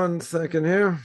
1 second here.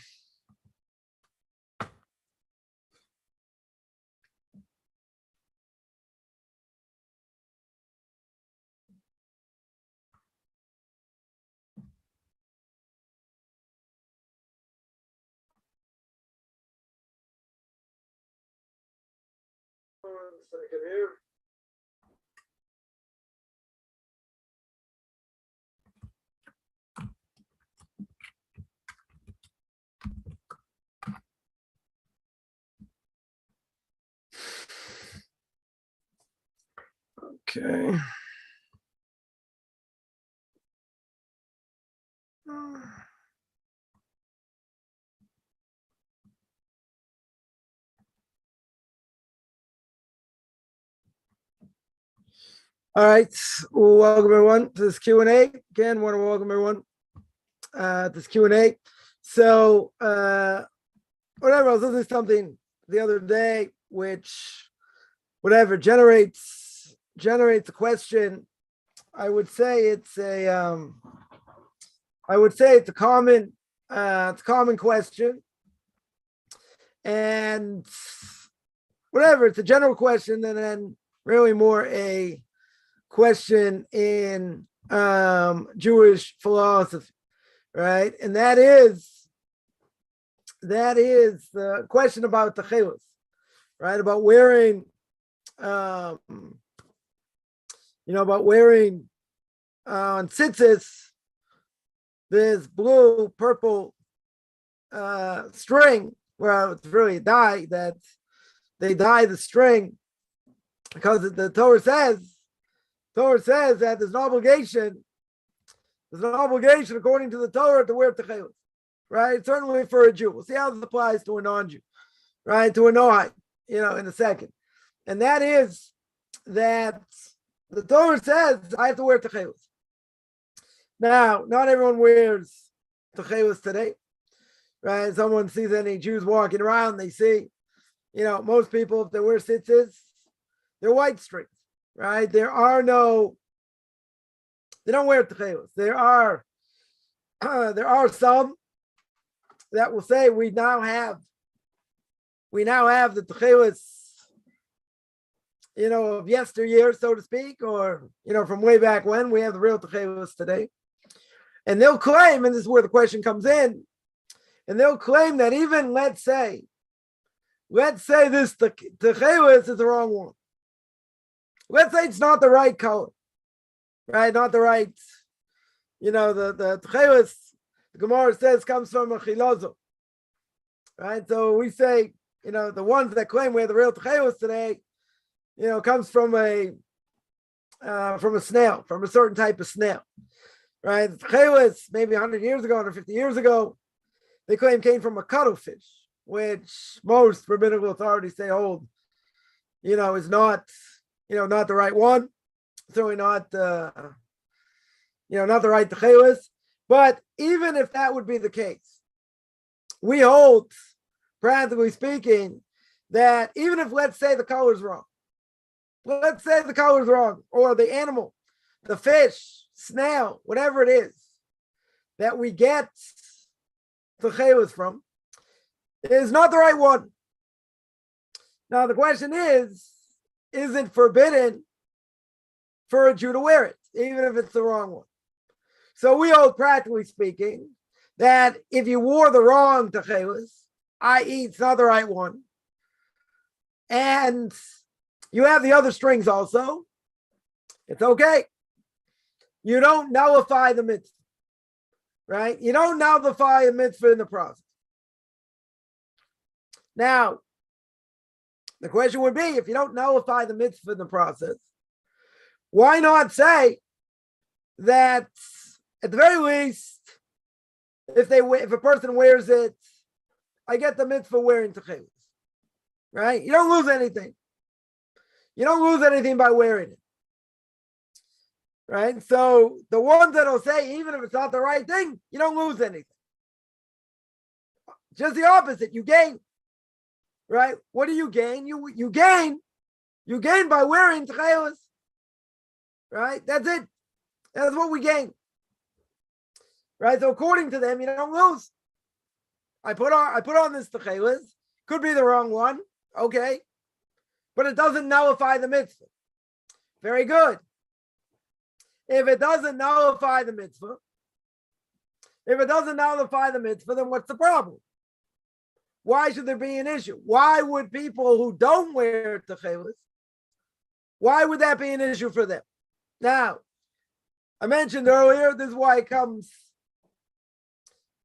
Okay. All right, welcome everyone to this Q&A. Again, want to welcome everyone to this Q&A. So, whatever, I was listening to something the other day, which, whatever, generates a question. I would say it's a common question, and whatever, it's a general question, and then really more a question in Jewish philosophy, right? And that is the question about Tekhelet, right? About wearing, on Tzitzit, this blue, purple string, well, it's really a dye that they dye the string because the Torah says that there's an obligation according to the Torah to wear Tekhelet, right? Certainly for a Jew. We'll see how this applies to a non-Jew, right? To a Noahide, in a second. And that is that the Torah says I have to wear Tekhelet. Now, not everyone wears Tekhelet today, right? Someone sees any Jews walking around, they see, most people, if they wear tzitzit, they're white strings, right? They don't wear Tekhelet. There are some that will say we now have the Tekhelet, of yesteryear, so to speak, or from way back when. We have the real Tekhelet today. And they'll claim, and this is where the question comes in, and they'll claim that even, let's say this Tekhelet is the wrong one. Let's say it's not the right color, right? Not the right, the Tekhelet, the Gemara says, comes from a chilozo, right? So we say, the ones that claim we have the real Tekhelet today, comes from a snail, from a certain type of snail, right? The Tekhelet, maybe 100 years ago, 150 years ago, they claim came from a cuttlefish, which most rabbinical authorities say hold, is not, not the right one. Certainly not, not the right Tekhelet. But even if that would be the case, we hold, practically speaking, that even if, let's say, the color is wrong, or the animal, the fish, snail, whatever it is that we get Tekhelet from, is not the right one. Now the question is it forbidden for a Jew to wear it, even if it's the wrong one? So we hold, practically speaking, that if you wore the wrong Tekhelet, i.e. it's not the right one, and you have the other strings also, it's okay. You don't nullify the mitzvah, right? You don't nullify a mitzvah in the process. Now, the question would be, if you don't nullify the mitzvah in the process, why not say that at the very least, if a person wears it, I get the mitzvah wearing Tekhelet, right? You don't lose anything. You don't lose anything by wearing it, right? So the ones that'll say, even if it's not the right thing, you don't lose anything. Just the opposite, you gain, right? What do you gain? You gain by wearing Tekhelet, right? That's it. That's what we gain, right? So according to them, you don't lose. I put on this Tekhelet. Could be the wrong one. Okay. But it doesn't nullify the mitzvah. Very good. If it doesn't nullify the mitzvah, then what's the problem? Why should there be an issue? Why would people who don't wear Tekhelet, why would that be an issue for them? Now, I mentioned earlier, this is why it comes,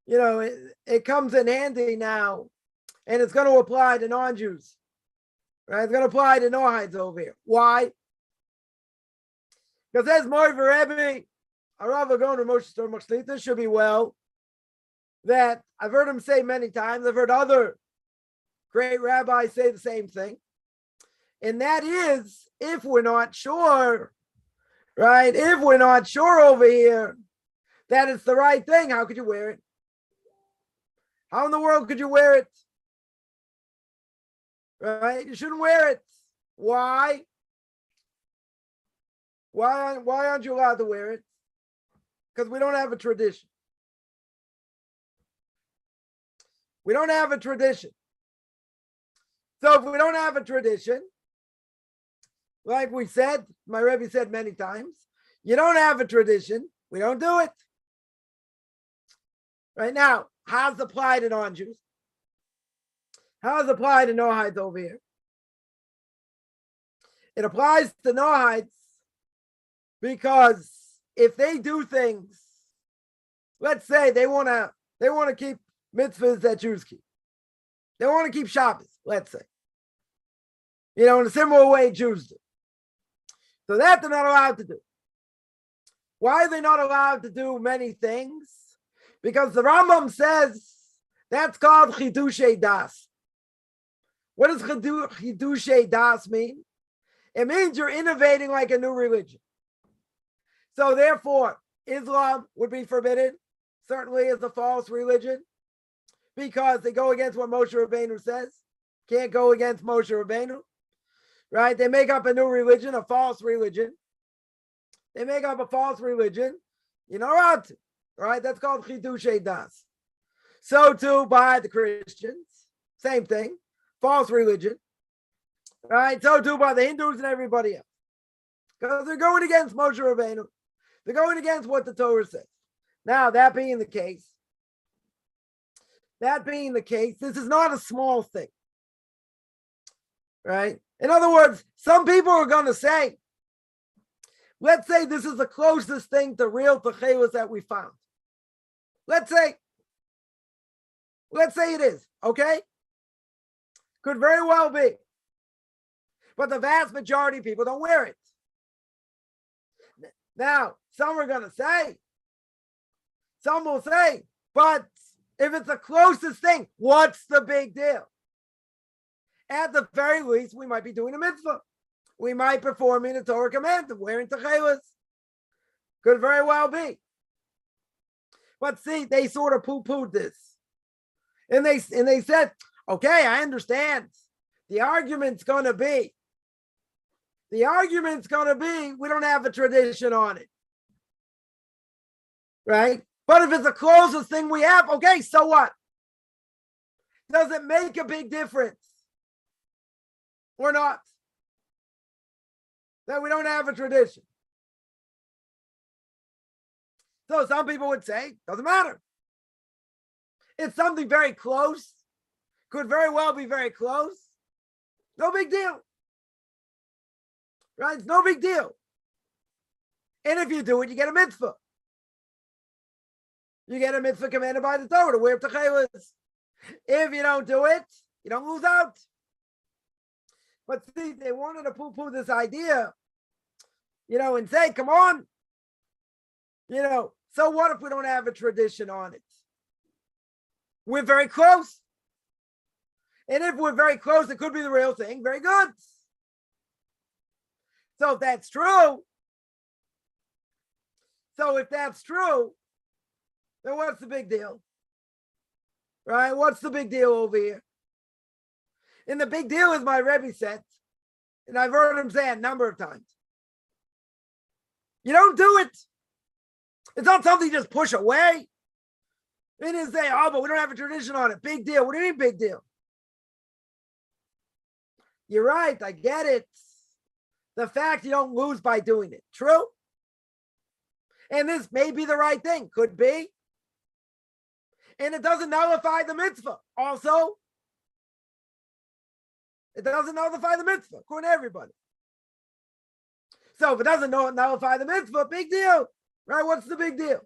it comes in handy now, and it's going to apply to non-Jews. Right? It's going to apply to Noahides over here. Why? Because as Mori Rebbe, Arav Agon Moshe Shlita should be well, that I've heard him say many times, I've heard other great rabbis say the same thing. And that is, if we're not sure, right? If we're not sure over here that it's the right thing, how could you wear it? How in the world could you wear it? Right? You shouldn't wear it. Why? Why aren't you allowed to wear it? Because we don't have a tradition. We don't have a tradition. So if we don't have a tradition, like we said, my Rebbe said many times, you don't have a tradition, we don't do it. Right now, how's it applied to non-Jews? How's it applied to Noahides over here? It applies to Noahides because if they do things, let's say they want to keep mitzvahs that Jews keep. They want to keep Shabbos, let's say. In a similar way Jews do. So that they're not allowed to do. Why are they not allowed to do many things? Because the Rambam says that's called Chidushei Das. What does Chidushei Das mean? It means you're innovating like a new religion. So therefore, Islam would be forbidden, certainly as a false religion, because they go against what Moshe Rabbeinu says. Can't go against Moshe Rabbeinu, right? They make up a new religion, a false religion. They make up a false religion. You're not allowed to, right? That's called Chidushei Das. So too by the Christians, same thing, false religion, right? So too by the Hindus and everybody else, because they're going against Moshe Rabbeinu. They're going against what the Torah says. Now, that being the case, this is not a small thing, right? In other words, some people are going to say, let's say this is the closest thing to real Tekhelet that we found. Let's say it is, okay? Could very well be. But the vast majority of people don't wear it. Now, some are going to say, some will say, but if it's the closest thing, what's the big deal? At the very least, we might be doing a mitzvah. We might be performing a Torah command of wearing Tekhelet. Could very well be. But see, they sort of poo-pooed this. And they said, okay, I understand. The argument's going to be, we don't have a tradition on it. Right? But if it's the closest thing we have, okay, so what? Does it make a big difference or not? That we don't have a tradition. So some people would say, doesn't matter. It's something very close. Could very well be very close. No big deal. Right? It's no big deal. And if you do it, you get a mitzvah. You get a mitzvah commanded by the Torah to wear Tekhelet. If you don't do it, you don't lose out. But see, they wanted to poo-poo this idea, and say, come on, so what if we don't have a tradition on it? We're very close. And if we're very close, it could be the real thing. Very good. So if that's true, then what's the big deal? Right? What's the big deal over here? And the big deal is my Rebbe said, and I've heard him say a number of times, you don't do it. It's not something you just push away. They didn't say, oh, but we don't have a tradition on it. Big deal. What do you mean big deal? You're right. I get it. The fact you don't lose by doing it. True. And this may be the right thing. Could be. And it doesn't nullify the mitzvah. Also, it doesn't nullify the mitzvah, according to everybody. So if it doesn't nullify the mitzvah, big deal. Right? What's the big deal?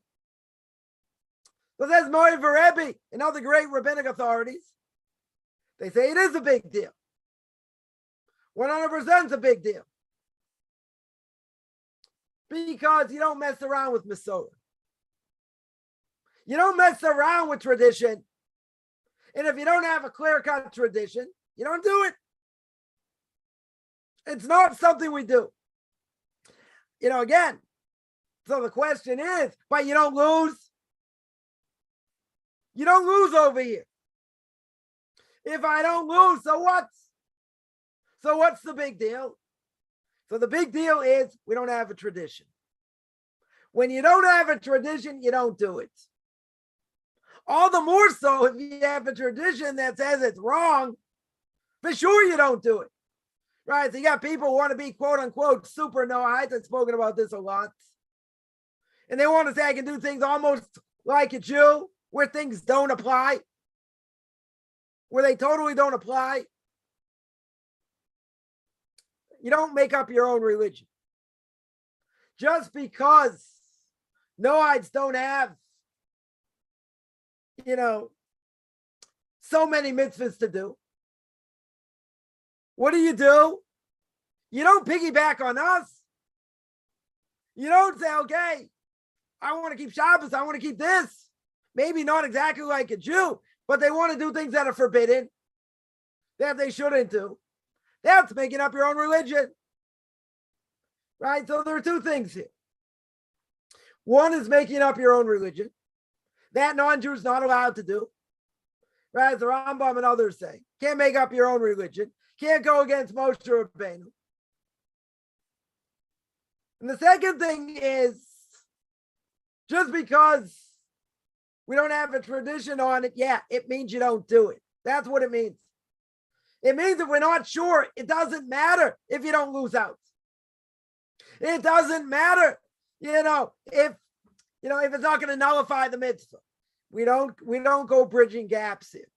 So there's Mori Rebbe and other great rabbinic authorities. They say it is a big deal. 100% is a big deal. Because you don't mess around with mesorah. You don't mess around with tradition. And if you don't have a clear-cut tradition, you don't do it. It's not something we do. Again, so the question is, but you don't lose. You don't lose over here. If I don't lose, so what? So what's the big deal? So the big deal is we don't have a tradition. When you don't have a tradition, you don't do it. All the more so if you have a tradition that says it's wrong, for sure you don't do it. Right? So you got people who want to be quote unquote super Noahites. I've spoken about this a lot. And they want to say I can do things almost like a Jew, where things don't apply, where they totally don't apply. You don't make up your own religion. Just because Noahites don't have, so many mitzvahs to do. What do? You don't piggyback on us. You don't say, okay, I want to keep Shabbos, I want to keep this. Maybe not exactly like a Jew, but they want to do things that are forbidden, that they shouldn't do. That's making up your own religion. Right? So there are two things here. One is making up your own religion. That non-Jew is not allowed to do. Right? As the Rambam and others say. Can't make up your own religion. Can't go against Moshe Rabbeinu. And the second thing is, just because we don't have a tradition on it, it means you don't do it. That's what it means. It means if we're not sure, it doesn't matter if you don't lose out. It doesn't matter, if it's not going to nullify the mitzvah. We don't go bridging gaps here.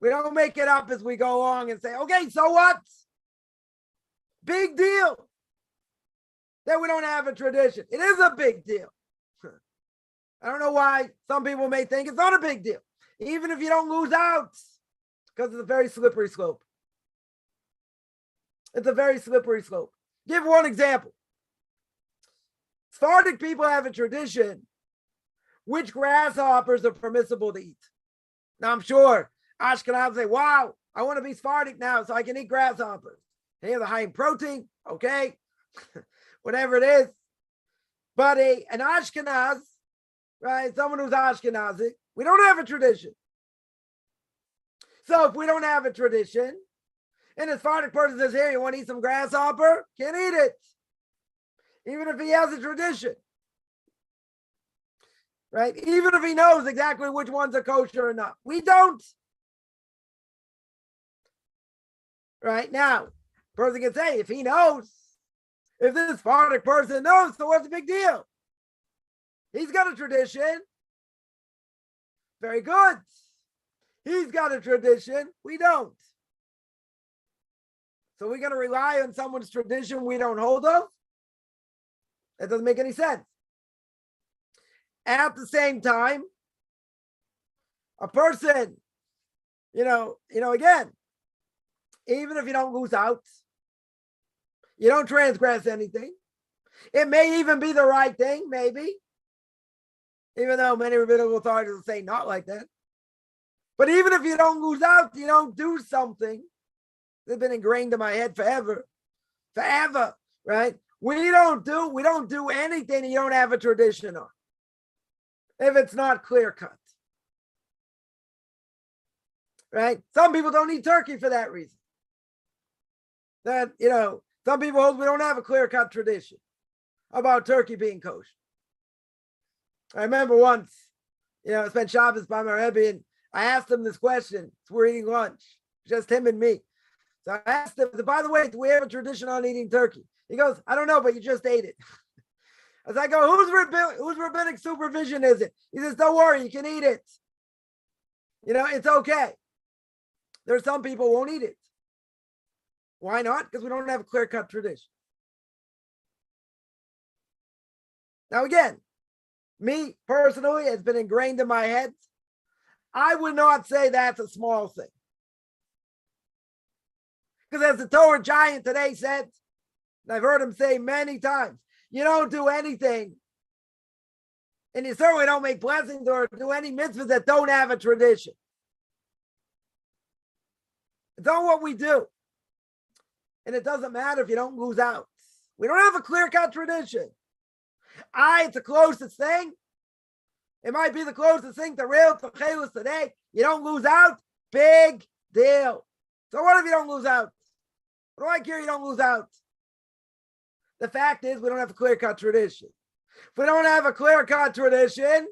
We don't make it up as we go along and say, okay, so what? Big deal that we don't have a tradition. It is a big deal. I don't know why some people may think it's not a big deal, even if you don't lose out, because it's a very slippery slope. It's a very slippery slope. Give one example. Sephardic people have a tradition which grasshoppers are permissible to eat. Now, I'm sure Ashkenaz say, wow, I want to be Sephardic now so I can eat grasshoppers. They have the high in protein, okay, whatever it is. But an Ashkenaz, right, someone who's Ashkenazic, we don't have a tradition. So if we don't have a tradition, and a Sephardic person says, here, you want to eat some grasshopper? Can't eat it. Even if he has a tradition. Right? Even if he knows exactly which ones are kosher or not. We don't. Right? Now, person can say, if he knows, if this Sephardic person knows, so what's the big deal? He's got a tradition. Very good. He's got a tradition. We don't. So we're going to rely on someone's tradition we don't hold of? That doesn't make any sense. At the same time, a person, again, even if you don't lose out, you don't transgress anything. It may even be the right thing, maybe. Even though many rabbinical authorities will say not like that. But even if you don't lose out, you don't do something that's been ingrained in my head forever, right? We don't do anything you don't have a tradition on. If it's not clear cut. Right? Some people don't eat turkey for that reason. That, some people hold we don't have a clear cut tradition about turkey being kosher. I remember once, I spent Shabbos by my Rebbe, and I asked him this question. We're eating lunch, just him and me. So I asked him, by the way, do we have a tradition on eating turkey? He goes, I don't know, but you just ate it. As I go, whose rabbinic supervision is it? He says, don't worry, you can eat it. It's okay. There's some people who won't eat it. Why not? Because we don't have a clear-cut tradition. Now again, me personally, it's been ingrained in my head. I would not say that's a small thing. Because as the Torah giant today said, and I've heard him say many times, you don't do anything, and you certainly don't make blessings or do any mitzvahs that don't have a tradition. It's not what we do. And it doesn't matter if you don't lose out. We don't have a clear-cut tradition. It's the closest thing. It might be the closest thing to real Tekhelet today. You don't lose out. Big deal. So what if you don't lose out? What do I care you don't lose out? The fact is we don't have a clear-cut tradition. If we don't have a clear-cut tradition,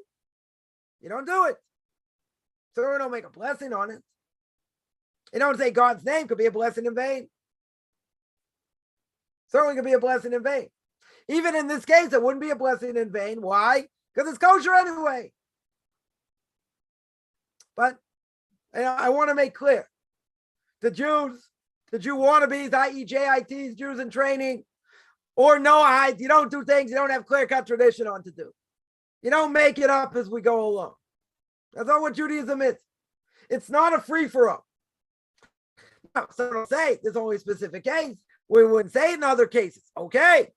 you don't do it. So we don't make a blessing on it. You don't say God's name could be a blessing in vain. Certainly could be a blessing in vain. Even in this case, it wouldn't be a blessing in vain. Why? Because it's kosher anyway. But I want to make clear, the Jew wannabes, i.e. JITs, Jews in training, or Noahites, you don't do things you don't have clear-cut tradition on to do. You don't make it up as we go along. That's not what Judaism is. It's not a free-for-all. Now, so don't say there's only a specific case. We wouldn't say in other cases. Okay.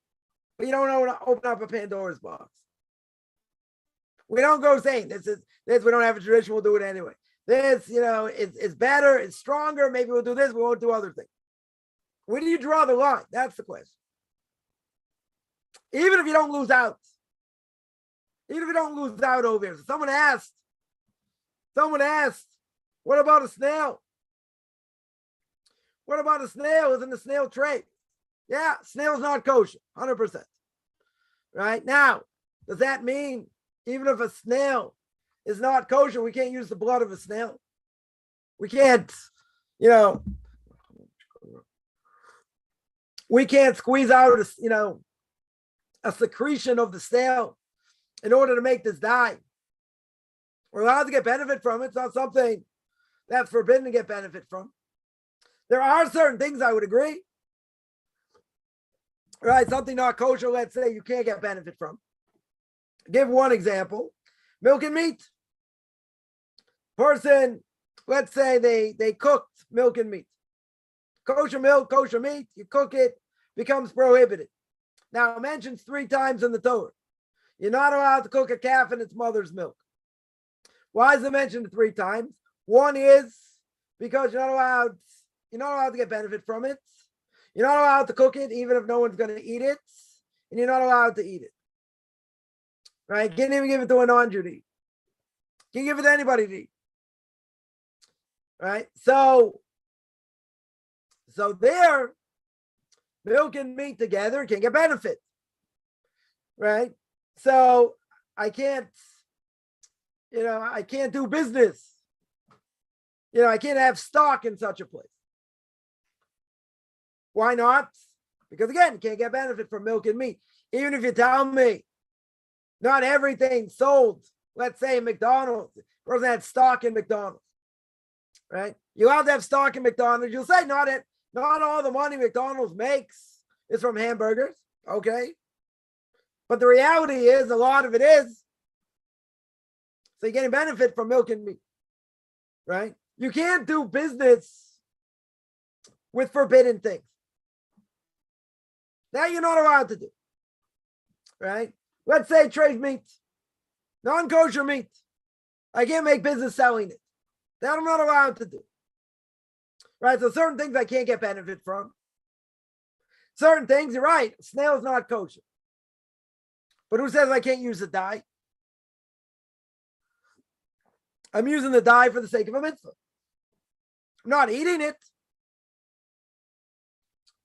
But you don't want to open up a Pandora's box. We don't go saying this, we don't have a tradition, we'll do it anyway. This, it's better, it's stronger, maybe we'll do this, we won't do other things. Where do you draw the line? That's the question. Even if you don't lose out. Even if you don't lose out over here. So someone asked, what about a snail? What about a snail? Isn't a snail trade? Yeah, snail's not kosher, 100%. Right? Now, does that mean even if a snail is not kosher, we can't use the blood of a snail? We can't, we can't squeeze out, a secretion of the snail in order to make this dye. We're allowed to get benefit from it. It's not something that's forbidden to get benefit from. There are certain things I would agree. Right, something not kosher, let's say, you can't get benefit from. Give one example. Milk and meat. Person, let's say they cooked milk and meat. Kosher milk, kosher meat, you cook it, becomes prohibited. Now, it mentions 3 times in the Torah. You're not allowed to cook a calf in its mother's milk. Why is it mentioned 3 times? One is because you're not allowed to get benefit from it. You're not allowed to cook it, even if no one's going to eat it. And you're not allowed to eat it. Right? Can't even give it to a non-Jew to eat. Can't give it to anybody to eat. Right? So there, milk and meat together can get benefit. Right? So I can't do business. I can't have stock in such a place. Why not? Because again, you can't get benefit from milk and meat. Even if you tell me not everything sold, let's say McDonald's, person had stock in McDonald's, right? You have to have stock in McDonald's. You'll say not all the money McDonald's makes is from hamburgers, okay? But the reality is a lot of it is. So you're getting benefit from milk and meat, right? You can't do business with forbidden things. That you're not allowed to do, right? Let's say trade meat, non-kosher meat. I can't make business selling it. That I'm not allowed to do, right? So certain things I can't get benefit from. Certain things, you're right, snail's not kosher. But who says I can't use the dye? I'm using the dye for the sake of a mitzvah. I'm not eating it.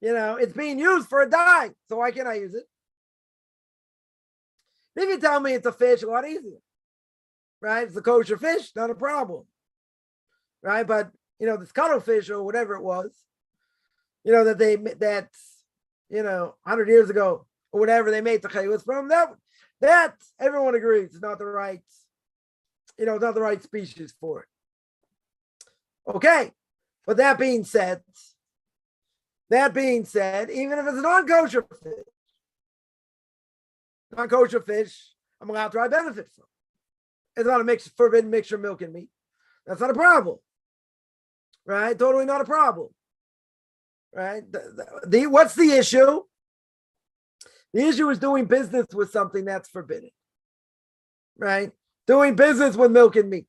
It's being used for a dye. So why can't I use it? If you tell me it's a fish, a lot easier. right? It's a kosher fish, not a problem, right? But this cuttlefish or whatever it was, that 100 years ago or whatever they made Tekhelet from, that everyone agrees is not the right, not the right species for it. Okay, but that being said, even if it's a non-kosher fish, I'm allowed to benefit from. It's not a forbidden mixture of milk and meat. That's not a problem, right? Totally not a problem, right? What's the issue? The issue is doing business with something that's forbidden, right? Doing business with milk and meat,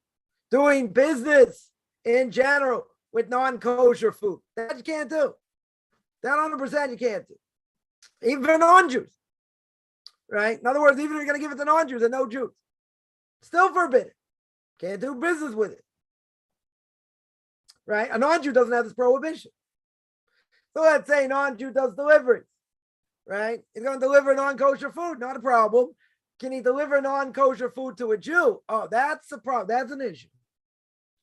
doing business in general with non-kosher food. That you can't do. That 100% you can't do. Even for non-Jews, right? In other words, even if you're going to give it to non-Jews and no Jews, still forbidden. Can't do business with it, right? A non-Jew doesn't have this prohibition. So let's say non-Jew does deliveries, right? He's going to deliver non-kosher food, not a problem. Can he deliver non-kosher food to a Jew? Oh, that's a problem. That's an issue.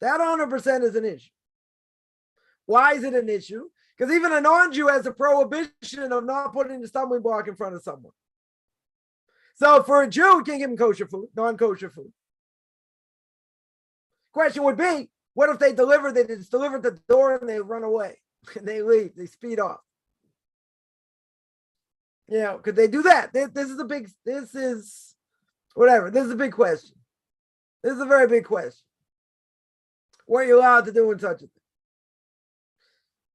That 100% is an issue. Why is it an issue? Because even a non-Jew has a prohibition of not putting the stumbling block in front of someone. So for a Jew, you can't give him kosher food, non-kosher food. Question would be, what if they just deliver at the door and they run away and they leave, they speed off? Could they do that? This is a big question. This is a very big question. What are you allowed to do in such a thing?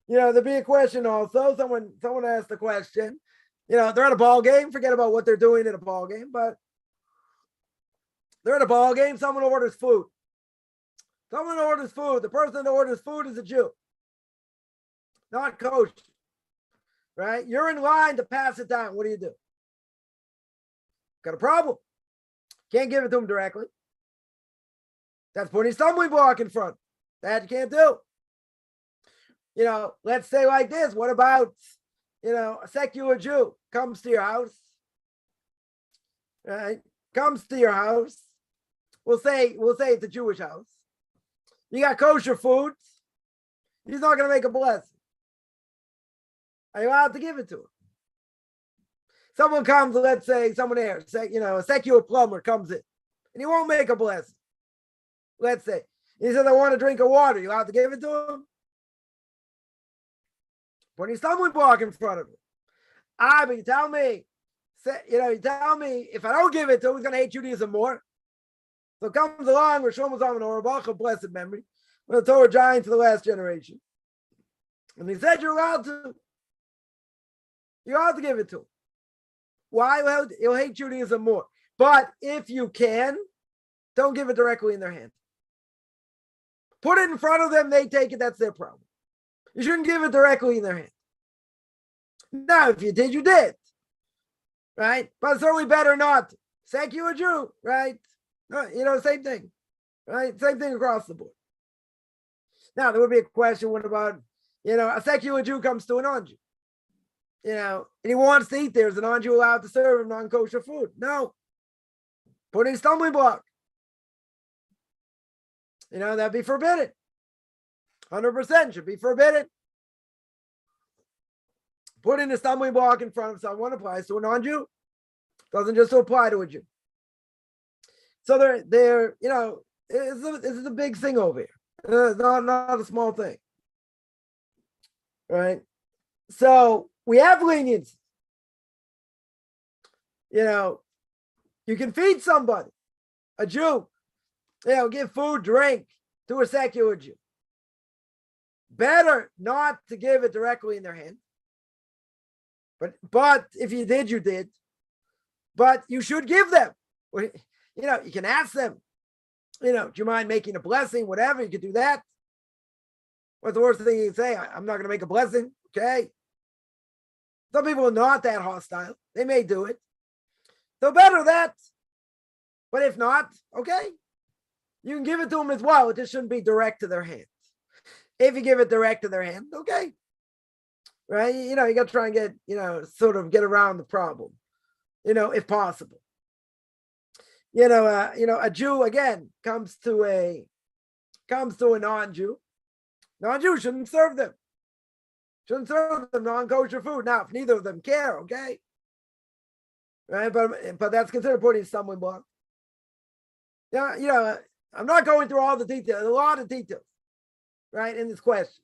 There'd be a question also. Someone asked the question. They're at a ball game. Forget about what they're doing at a ball game, but they're at a ball game. Someone orders food. The person that orders food is a Jew, not kosher, right? You're in line to pass it down. What do you do? Got a problem. Can't give it to him directly. That's putting a stumbling block in front. That you can't do. Let's say like this. What about, a secular Jew comes to your house, right? Comes to your house. We'll say it's a Jewish house. You got kosher food. He's not going to make a blessing. Are you allowed to give it to him? Someone comes, let's say, a secular plumber comes in, and he won't make a blessing. Let's say. He says, I want a drink of water. You allowed to give it to him? Putting a stumbling block in front of him. But you tell me if I don't give it to him, he's going to hate Judaism more. So comes along with Shlomo Zalman Auerbach of blessed memory, one of the Torah giants of the last generation. And he said, you're allowed to give it to him. Why? Well, he'll hate Judaism more. But if you can, don't give it directly in their hand. Put it in front of them, they take it, that's their problem. You shouldn't give it directly in their hand. Now, if you did, you did. Right? But it's certainly better not. Secular Jew, right? Same thing. Right? Same thing across the board. Now, there would be a question, what about, a secular Jew comes to a non-Jew? And he wants to eat there. Is a non-Jew allowed to serve him non-kosher food? No. Put in a stumbling block. That'd be forbidden. 100% should be forbidden. Putting a stumbling block in front of someone applies to a non-Jew. Doesn't just apply to a Jew. So this is a big thing over here. It's not a small thing. Right? So we have leniency. You can feed somebody, a Jew, give food, drink to a secular Jew. Better not to give it directly in their hand. But if you did, you did. But you should give them. You can ask them, do you mind making a blessing? Whatever, you could do that. What's the worst thing you can say? I'm not going to make a blessing. Okay. Some people are not that hostile. They may do it. So better that. But if not, okay. You can give it to them as well. It just shouldn't be direct to their hand. If you give it direct to their hand, okay. Right? You got to try and get, sort of get around the problem, if possible. A Jew again comes to a non-Jew. Non-Jew shouldn't serve them. Shouldn't serve them non-kosher food. Now, if neither of them care, okay, right? But that's considered putting someone block. Yeah, I'm not going through all the details. A lot of details, right, in this question,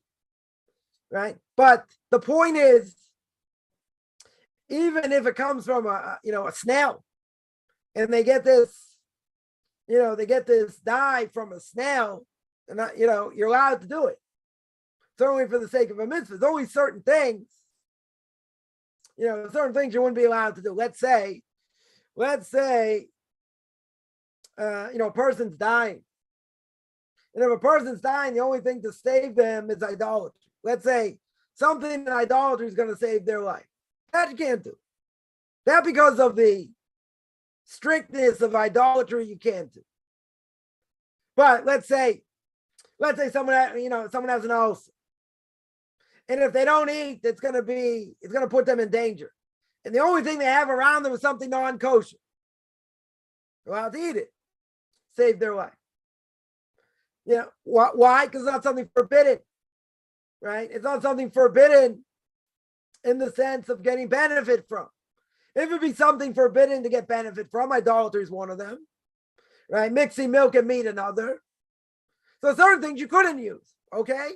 right? But the point is, even if it comes from a snail, and they get this dye from a snail, and you're allowed to do it. Certainly for the sake of a mitzvah. There's only certain things, you wouldn't be allowed to do. Let's say, a person's dying. And if a person's dying, the only thing to save them is idolatry. Let's say something in idolatry is going to save their life. That you can't do. That because of the strictness of idolatry, you can't do. But let's say someone has an ulcer. And if they don't eat, it's going to put them in danger. And the only thing they have around them is something non-kosher. They're allowed to eat it. Save their life. Why? Because it's not something forbidden, right? It's not something forbidden in the sense of getting benefit from. If it be something forbidden to get benefit from, idolatry is one of them, right? Mixing milk and meat, another. So certain things you couldn't use, okay?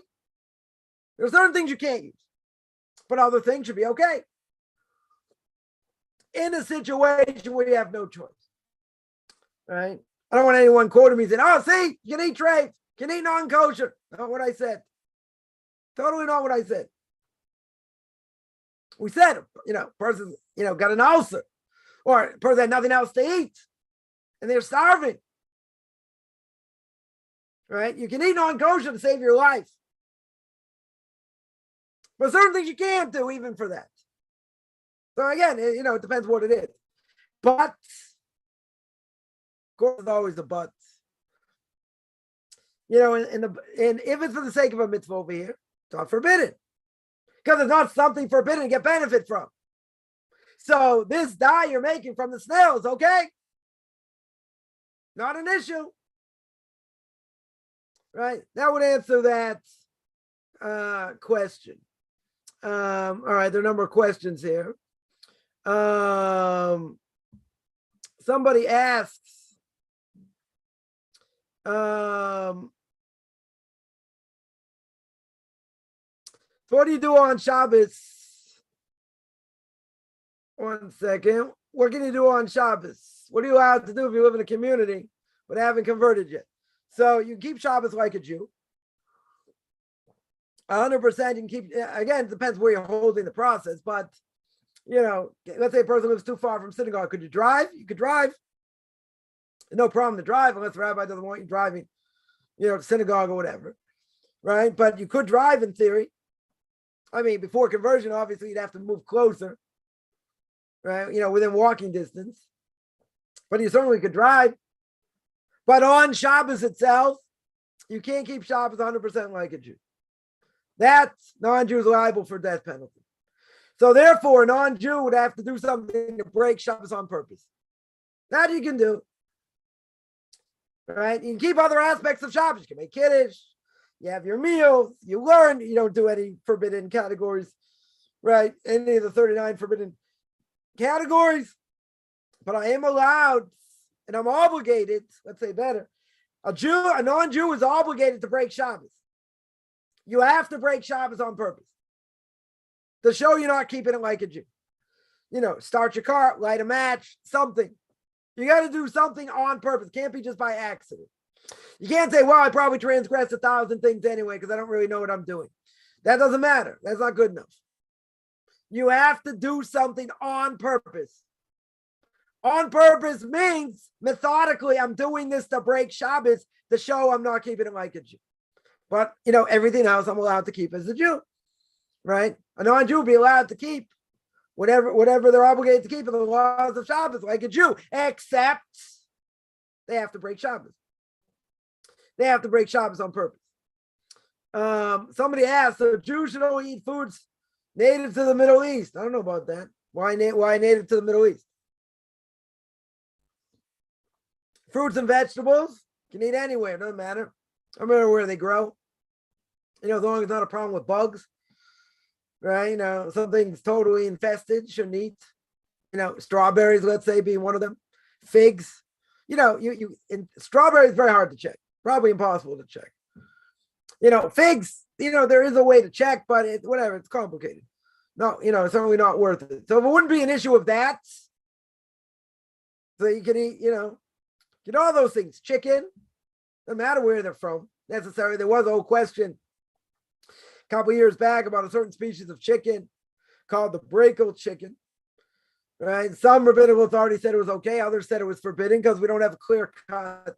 There's certain things you can't use, but other things should be okay. In a situation where you have no choice, right? I don't want anyone quoting me saying, "Oh, see, you can eat treif, you can eat non-kosher." Not what I said. Totally not what I said. We said, person, got an ulcer, or a person had nothing else to eat, and they're starving, right? You can eat non-kosher to save your life. But certain things you can't do even for that. So again, it depends what it is. But, of course, there's always a but. And if it's for the sake of a mitzvah over here, it's not forbidden. Because it's not something forbidden to get benefit from. So this dye you're making from the snail is okay. Not an issue. Right? That would answer that question. All right, there are a number of questions here. Somebody asks, so what do you do on Shabbos? One second. What can you do on Shabbos? What are you allowed to do if you live in a community but haven't converted yet? So you keep Shabbos like a Jew. 100% you can keep, again, it depends where you're holding the process, but, let's say a person lives too far from synagogue. Could you drive? You could drive. No problem to drive unless the rabbi doesn't want you driving, to synagogue or whatever, right? But you could drive in theory. I mean, before conversion, obviously, you'd have to move closer, right? Within walking distance. But you certainly could drive. But on Shabbos itself, you can't keep Shabbos 100% like a Jew. That non-Jew is liable for death penalty. So therefore, a non-Jew would have to do something to break Shabbos on purpose. That you can do. Right? You can keep other aspects of Shabbos. You can make kiddush. You have your meals. You learn. You don't do any forbidden categories. Right? Any of the 39 forbidden categories. But I am allowed, and I'm obligated, let's say better, a non-Jew is obligated to break Shabbos. You have to break Shabbos on purpose to show you're not keeping it like a Jew. Start your car, light a match, something. You got to do something on purpose. Can't be just by accident. You can't say, well, I probably transgressed 1,000 things anyway because I don't really know what I'm doing. That doesn't matter. That's not good enough. You have to do something on purpose. On purpose means methodically, I'm doing this to break Shabbos to show I'm not keeping it like a Jew. But, everything else I'm allowed to keep as a Jew, right? A non-Jew will be allowed to keep whatever they're obligated to keep in the laws of Shabbos like a Jew, except they have to break Shabbos. They have to break Shabbos on purpose. Somebody asked, so Jews should only eat foods native to the Middle East. I don't know about that. Why native to the Middle East? Fruits and vegetables, you can eat anywhere, it doesn't matter. I remember where they grow. As long as it's not a problem with bugs, right? Something's totally infested, you shouldn't eat. Strawberries, let's say, being one of them. Figs, strawberries very hard to check, probably impossible to check. Figs, there is a way to check, but whatever, it's complicated. No, it's certainly not worth it. So if it wouldn't be an issue of that, so you can eat, all those things. Chicken, no matter where they're from, necessarily. There was a whole question a couple of years back about a certain species of chicken called the brakel chicken. Right? Some rabbinical authorities said it was okay. Others said it was forbidden because we don't have clear-cut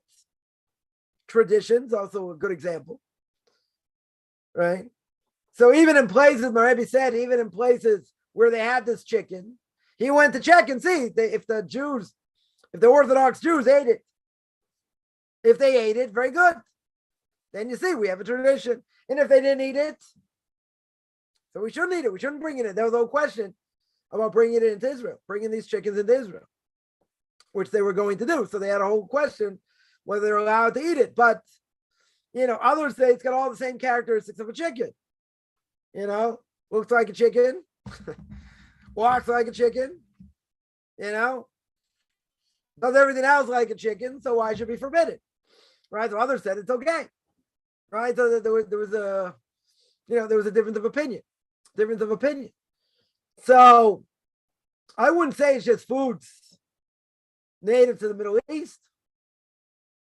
traditions. Also a good example. Right? So even in places, my Rebbe said, even in places where they had this chicken, he went to check and see if the Orthodox Jews ate it. If they ate it, very good. Then you see, we have a tradition. And if they didn't eat it, so we shouldn't eat it. We shouldn't bring it in. There was no question about bringing it into Israel, bringing these chickens into Israel, which they were going to do. So they had a whole question whether they're allowed to eat it. But, others say it's got all the same characteristics of a chicken. Looks like a chicken, walks like a chicken, does everything else like a chicken, so why should it be forbidden? Right? So others said it's okay. Right? So there was a difference of opinion. So I wouldn't say it's just foods native to the Middle East.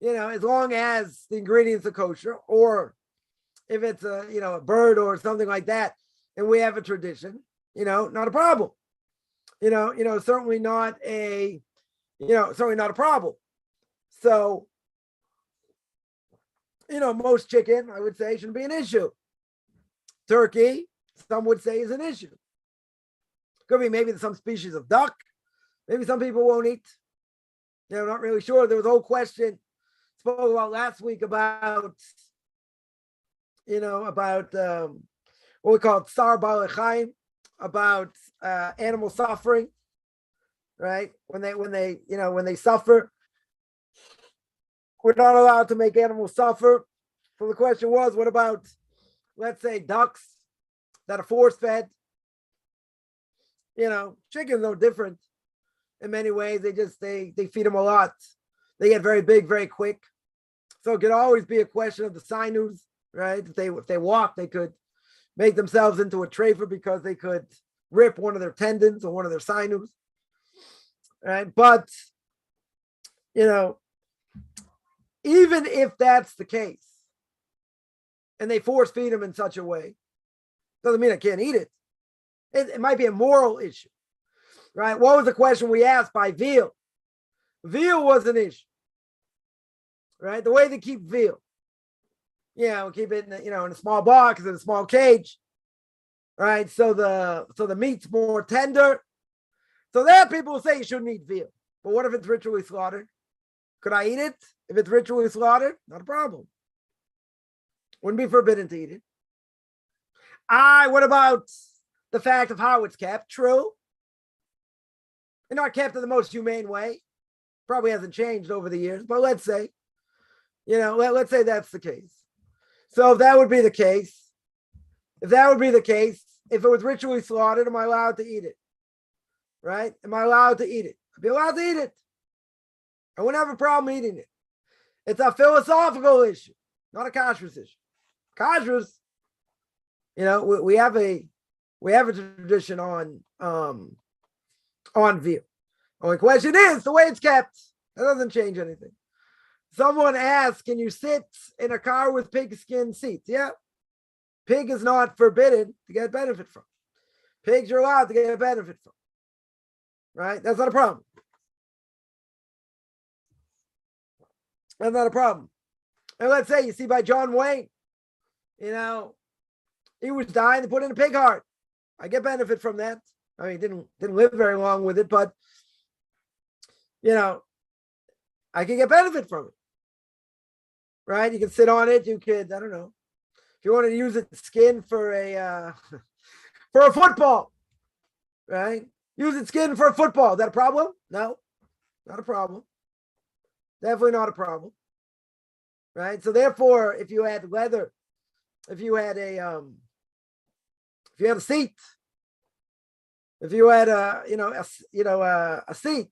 As long as the ingredients are kosher, or if it's a bird or something like that, and we have a tradition, not a problem. Certainly not a problem. So, most chicken, I would say, shouldn't be an issue. Turkey, some would say, is an issue. Could be maybe some species of duck. Maybe some people won't eat. Not really sure. There was a whole question spoke about last week about what we call tsar Rabbi Chaim, about animal suffering, right? When they suffer, we're not allowed to make animals suffer. So the question was, what about, let's say, ducks that are force-fed? Chickens are different in many ways. They feed them a lot. They get very big very quick. So it could always be a question of the sinews, right? If they walk, they could make themselves into a trafer because they could rip one of their tendons or one of their sinews, right? But, even if that's the case, and they force feed them in such a way, doesn't mean I can't eat it. It might be a moral issue, right? What was the question we asked by veal? Veal was an issue, right? The way they keep veal, we keep it in a small box, in a small cage, right? So the meat's more tender. So there, people will say you shouldn't eat veal. But what if it's ritually slaughtered? Could I eat it if it's ritually slaughtered? Not a problem. Wouldn't be forbidden to eat it. What about the fact of how it's kept? True. And not kept in the most humane way. Probably hasn't changed over the years, but let's say, let's say that's the case. So if that would be the case, if it was ritually slaughtered, am I allowed to eat it? Right? Am I allowed to eat it? I'd be allowed to eat it. I wouldn't have a problem eating it. It's a philosophical issue, not a kashrus issue. Kashrus, we have a tradition on veal. Only question is the way it's kept. That doesn't change anything. Someone asked, can you sit in a car with pigskin seats? Yeah. Pig is not forbidden to get benefit from. Pigs are allowed to get a benefit from. Right? That's not a problem. That's not a problem. And let's say you see by John Wayne, he was dying, they put in a pig heart. I get benefit from that. I mean, didn't live very long with it, but I can get benefit from it. Right? You can sit on it. You could, I don't know, if you wanted to use its skin for a football, right? Use its skin for a football. Is that a problem? No, not a problem. Definitely not a problem. Right? So therefore, if you had leather, if you had a seat, if you had a seat,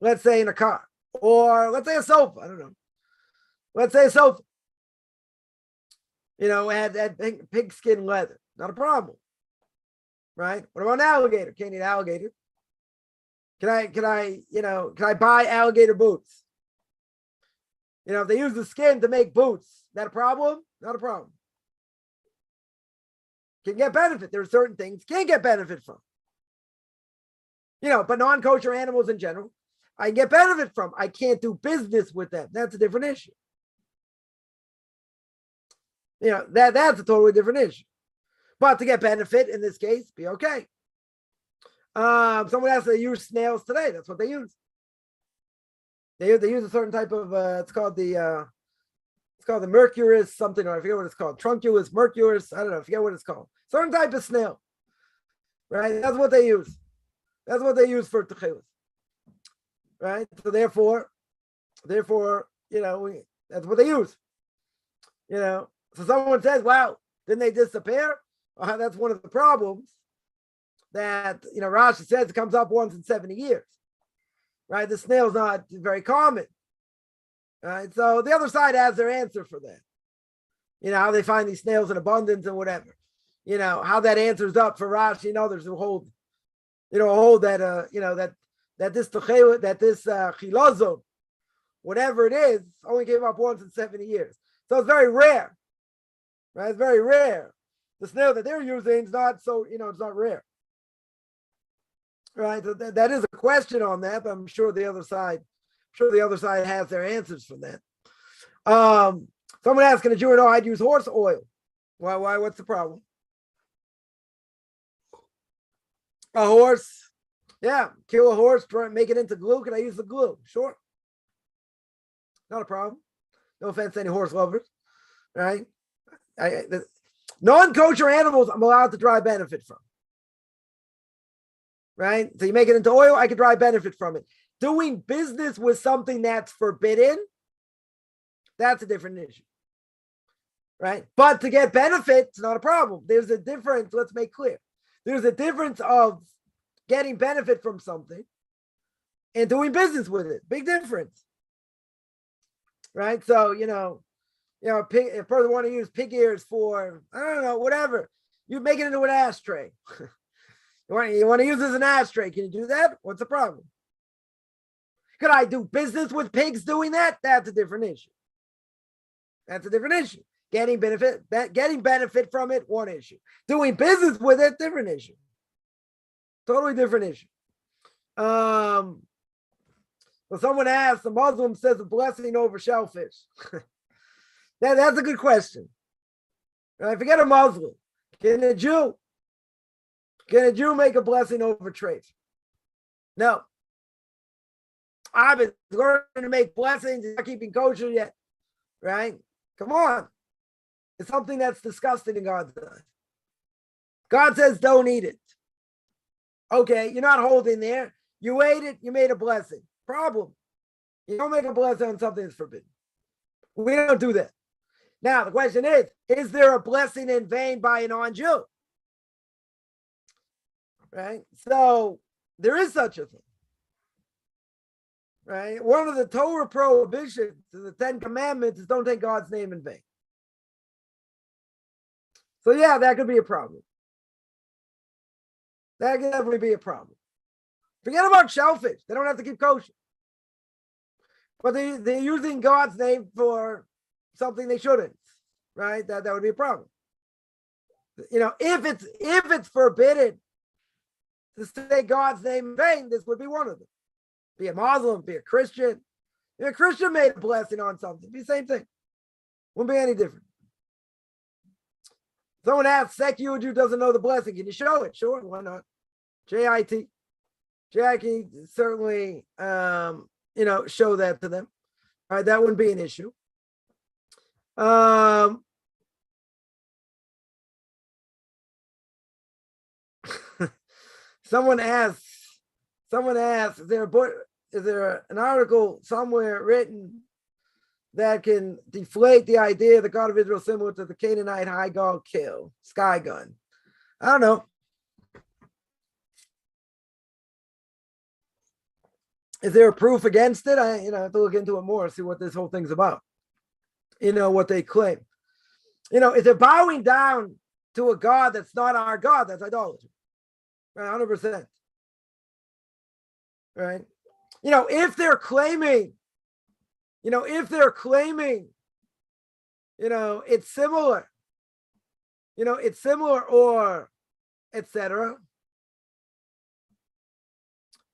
let's say in a car, or let's say a sofa, I don't know. Let's say a sofa, had pigskin leather, not a problem. Right? What about an alligator? Can't eat alligator. Can I buy alligator boots? If they use the skin to make boots, is that a problem? Not a problem. Can get benefit. There are certain things can't get benefit from. But non-kosher animals in general, I get benefit from. I can't do business with them. That's a different issue. That's a totally different issue. But to get benefit in this case, be okay. Someone asked, they use snails today. That's what they use. They use a certain type of it's called the mercurus something, or I forget what it's called. Trunculus mercurus. I don't know. I forget what it's called. Certain type of snail. Right? That's what they use. That's what they use for Tekhelet. Right? So therefore, that's what they use. So someone says, "Wow, didn't they disappear?" That's one of the problems that Rashi says it comes up once in 70 years. Right? The snail's not very common. Right? So the other side has their answer for that. How they find these snails in abundance and whatever. How that answers up for Rashi and others who hold that that this Tekhelet, that this chilazo, whatever it is, only came up once in 70 years. So it's very rare. Right? It's very rare. The snail that they're using is not so, it's not rare. Right? So that is a question on that, but I'm sure the other side has their answers for that. Someone asked, can a Jew know I'd use horse oil? Why? What's the problem? A horse, yeah, kill a horse, try and make it into glue. Can I use the glue? Sure. Not a problem. No offense to any horse lovers, right? Non-kosher animals I'm allowed to derive benefit from. Right? So you make it into oil, I can derive benefit from it. Doing business with something that's forbidden, that's a different issue. Right? But to get benefit, it's not a problem. There's a difference, let's make clear. There's a difference of getting benefit from something and doing business with it. Big difference. Right? So, if a person want to use pig ears for, I don't know, whatever, you make it into an ashtray. You want to use it as an ashtray. Can you do that? What's the problem? Could I do business with pigs doing that? That's a different issue. That's a different issue. Getting benefit from it, one issue. Doing business with it, different issue. Totally different issue. Well, someone asked, the Muslim says a blessing over shellfish. That's a good question. Right? Forget a Muslim. Can a Jew make a blessing over trace? No. I've been learning to make blessings, not keeping kosher yet. Right? Come on. It's something that's disgusting in God's eyes. God says don't eat it. Okay, you're not holding there. You ate it, you made a blessing. Problem. You don't make a blessing on something that's forbidden. We don't do that. Now, the question is there a blessing in vain by a non-Jew? Right? So, there is such a thing. Right? One of the Torah prohibitions to the 10 Commandments is don't take God's name in vain. So, yeah, that could be a problem. That could definitely be a problem. Forget about shellfish. They don't have to keep kosher. But they're using God's name for something they shouldn't. Right? That would be a problem. If it's forbidden to say God's name in vain, this would be one of them. Be a Muslim, be a Christian. If a Christian made a blessing on something, be the same thing. Wouldn't be any different. Someone asks, secular Jew doesn't know the blessing. Can you show it? Sure, why not? JIT. I can certainly, show that to them. All right, that wouldn't be an issue. Someone asks, is there is there an article somewhere written that can deflate the idea that God of Israel is similar to the Canaanite Hagar kill, sky gun? I don't know. Is there a proof against it? I have to look into it more, see what this whole thing's about. What they claim. Is it bowing down to a God that's not our God? That's idolatry. Right, 100%. Right? If they're claiming, it's similar, or etc.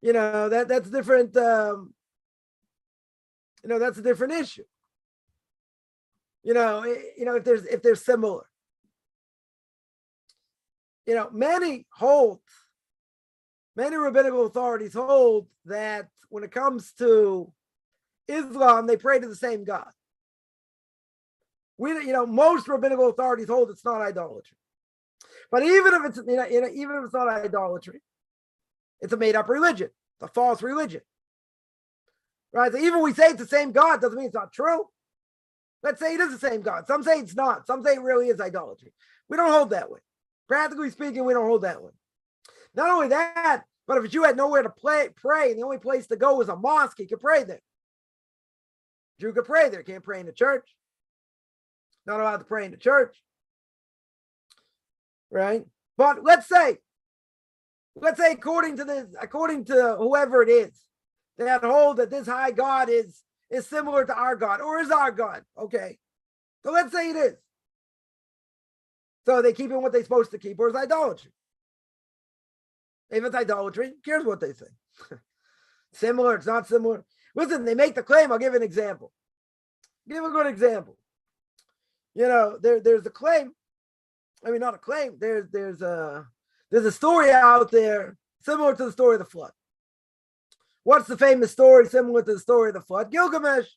That's different. That's a different issue. If they're similar, many rabbinical authorities hold that when it comes to Islam, they pray to the same God. Most rabbinical authorities hold it's not idolatry. But even if it's not idolatry, it's a made-up religion, it's a false religion. Right? So even we say it's the same God doesn't mean it's not true. Let's say it is the same God. Some say it's not. Some say it really is idolatry. We don't hold that way. Practically speaking, we don't hold that way. Not only that, but if a Jew had nowhere to pray, and the only place to go was a mosque, he could pray there. Jew could pray there. Can't pray in the church. Not allowed to pray in the church. Right? But let's say according to whoever it is, that hold that this high God is similar to our God, or is our God. Okay. So let's say it is. So are they keeping what they're supposed to keep, or is idolatry? If it's idolatry, who cares what they say? Similar, it's not similar. Listen, they make the claim. I'll give an example. Give a good example. There's a claim. I mean, not a claim. There's a story out there similar to the story of the flood. What's the famous story similar to the story of the flood? Gilgamesh.